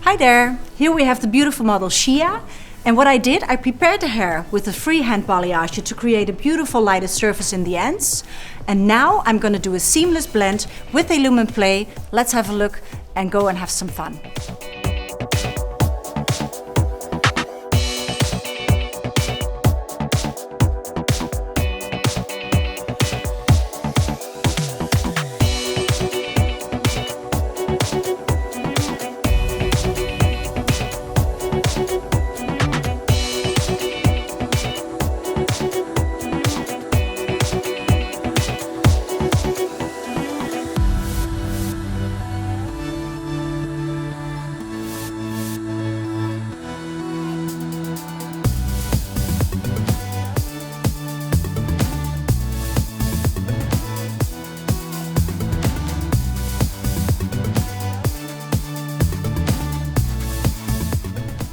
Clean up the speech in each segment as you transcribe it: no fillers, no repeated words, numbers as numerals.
Hi there! Here we have the beautiful model SHIYA. And what I did, I prepared the hair with the freehand balayage to create a beautiful lighted surface in the ends. And now I'm going to do a seamless blend with a lumen play. Let's have a look and go and have some fun.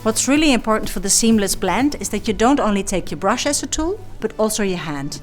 What's really important for the seamless blend is that you don't only take your brush as a tool, but also your hand.